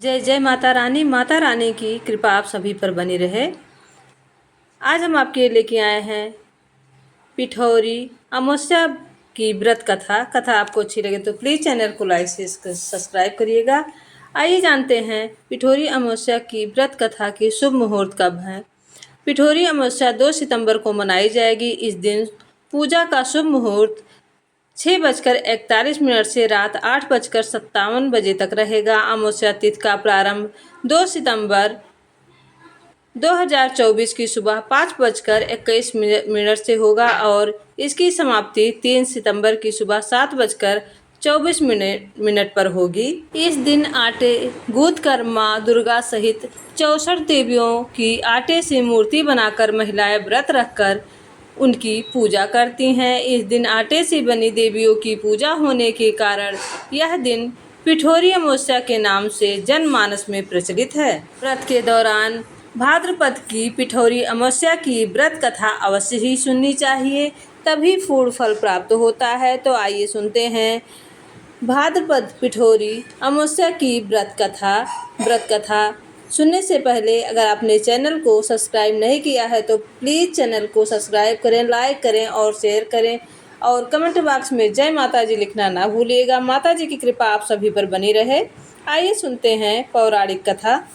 जय जय माता रानी की कृपा आप सभी पर बनी रहे। आज हम आपके लिए लेके आए हैं पिठौरी अमावस्या की व्रत कथा आपको अच्छी लगे तो प्लीज़ चैनल को लाइक से सब्सक्राइब करिएगा। आइए जानते हैं पिठौरी अमावस्या की व्रत कथा की शुभ मुहूर्त कब है। पिठौरी अमावस्या 2 सितंबर को मनाई जाएगी। इस दिन पूजा का शुभ मुहूर्त 6:41 से रात 8:57 तक रहेगा। अमावस्या तिथि का प्रारंभ 2 सितंबर 2024 की सुबह 5:21 से होगा और इसकी समाप्ति 3 सितंबर की सुबह 7:24 पर होगी। इस दिन आटे गूंथकर माँ दुर्गा सहित 64 देवियों की आटे से मूर्ति बनाकर महिलाएं व्रत रखकर उनकी पूजा करती हैं। इस दिन आटे से बनी देवियों की पूजा होने के कारण यह दिन पिठौरी अमावस्या के नाम से जनमानस में प्रचलित है। व्रत के दौरान भाद्रपद की पिठौरी अमावस्या की व्रत कथा अवश्य ही सुननी चाहिए, तभी पूर्ण फल प्राप्त होता है। तो आइए सुनते हैं भाद्रपद पिठौरी अमावस्या की व्रत कथा। सुनने से पहले अगर आपने चैनल को सब्सक्राइब नहीं किया है तो प्लीज़ चैनल को सब्सक्राइब करें, लाइक करें और शेयर करें और कमेंट बॉक्स में जय माता जी लिखना ना भूलिएगा। माता जी की कृपा आप सभी पर बनी रहे। आइए सुनते हैं पौराणिक कथा।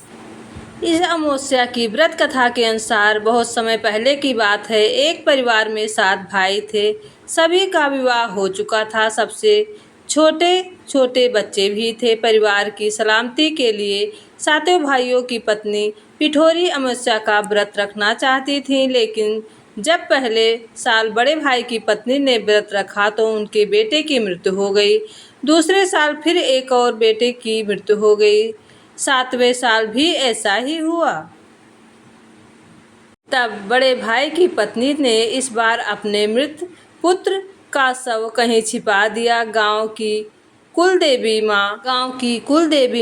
इस अमावस्या की व्रत कथा के अनुसार बहुत समय पहले की बात है। एक परिवार में 7 भाई थे। सभी का विवाह हो चुका था। सबसे छोटे छोटे बच्चे भी थे। परिवार की सलामती के लिए सातों भाइयों की पत्नी पिठौरी अमावस्या का व्रत रखना चाहती थी, लेकिन जब पहले साल बड़े भाई की पत्नी ने व्रत रखा तो उनके बेटे की मृत्यु हो गई। दूसरे साल फिर एक और बेटे की मृत्यु हो गई। 7वें साल भी ऐसा ही हुआ। तब बड़े भाई की पत्नी ने इस बार अपने मृत पुत्र का शव कहीं छिपा दिया। गांव की कुलदेवी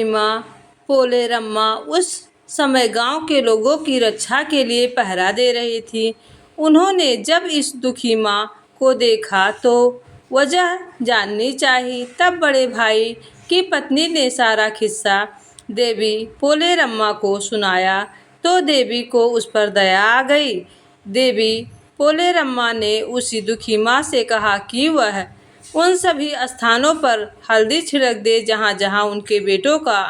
माँ पोलेरम्मा उस समय गांव के लोगों की रक्षा के लिए पहरा दे रही थी। उन्होंने जब इस दुखी माँ को देखा तो वजह जाननी चाहिए। तब बड़े भाई की पत्नी ने सारा किस्सा देवी पोलेरम्मा को सुनाया तो देवी को उस पर दया आ गई। देवी पोलेरम्मा ने उसी दुखी माँ से कहा कि वह उन सभी स्थानों पर हल्दी छिड़क दे जहाँ जहाँ उनके बेटों का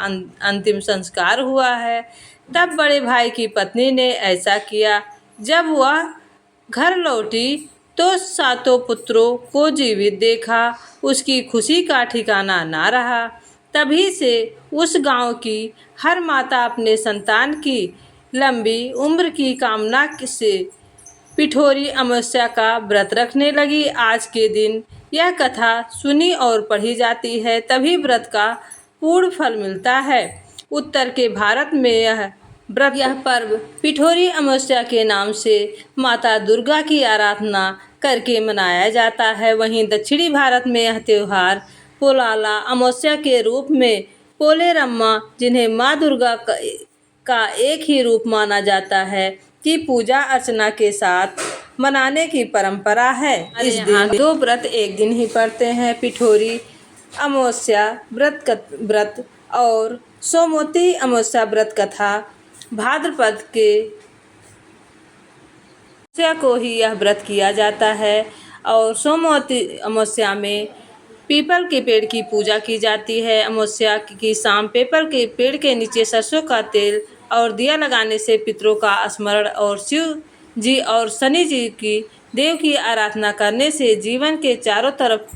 अंतिम संस्कार हुआ है। तब बड़े भाई की पत्नी ने ऐसा किया। जब वह घर लौटी तो सातों पुत्रों को जीवित देखा। उसकी खुशी का ठिकाना ना रहा। तभी से उस गांव की हर माता अपने संतान की लंबी उम्र की कामना से पिठौरी अमावस्या का व्रत रखने लगी। आज के दिन यह कथा सुनी और पढ़ी जाती है, तभी व्रत का पूर्ण फल मिलता है। उत्तर के भारत में यह पर्व पिठौरी अमावस्या के नाम से माता दुर्गा की आराधना करके मनाया जाता है। वहीं दक्षिणी भारत में यह त्यौहार पोलाला अमावस्या के रूप में पोलेरम्मा, जिन्हें माँ दुर्गा का एक ही रूप माना जाता है, की पूजा अर्चना के साथ मनाने की परंपरा है। इस दिन 2 व्रत एक दिन ही पड़ते हैं, पिठौरी अमावस्या व्रत और सोमवती अमावस्या व्रत कथा। भाद्रपद के अमावस्या को ही यह व्रत किया जाता है और सोमवती अमावस्या में पीपल के पेड़ की पूजा की जाती है। अमावस्या की शाम पीपल के पेड़ के नीचे सरसों का तेल और दिया लगाने से पितरों का स्मरण और शिव जी और शनि जी की देव की आराधना करने से जीवन के चारों तरफ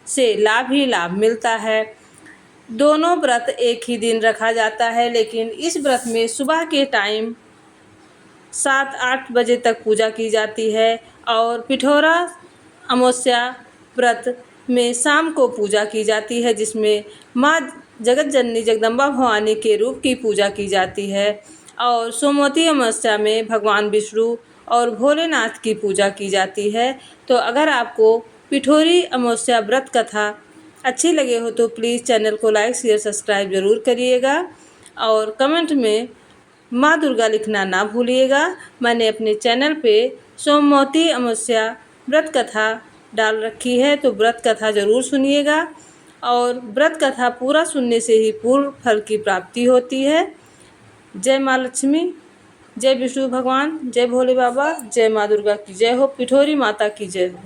से लाभ ही लाभ मिलता है। दोनों व्रत एक ही दिन रखा जाता है, लेकिन इस व्रत में सुबह के टाइम 7-8 बजे तक पूजा की जाती है और पिठौरा अमावस्या व्रत में शाम को पूजा की जाती है, जिसमें माँ जगत जननी जगदम्बा भवानी के रूप की पूजा की जाती है। और सोमवती अमावस्या में भगवान विष्णु और भोलेनाथ की पूजा की जाती है। तो अगर आपको पिठौरी अमावस्या व्रत कथा अच्छी लगे हो तो प्लीज़ चैनल को लाइक शेयर सब्सक्राइब ज़रूर करिएगा और कमेंट में माँ दुर्गा लिखना ना भूलिएगा। मैंने अपने चैनल पे सोमवती अमावस्या व्रत कथा डाल रखी है, तो व्रत कथा ज़रूर सुनिएगा और व्रत कथा पूरा सुनने से ही पूर्ण फल की प्राप्ति होती है। जय माँ लक्ष्मी, जय विष्णु भगवान, जय भोले बाबा, जय माँ दुर्गा की जय हो, पिठोरी माता की जय हो।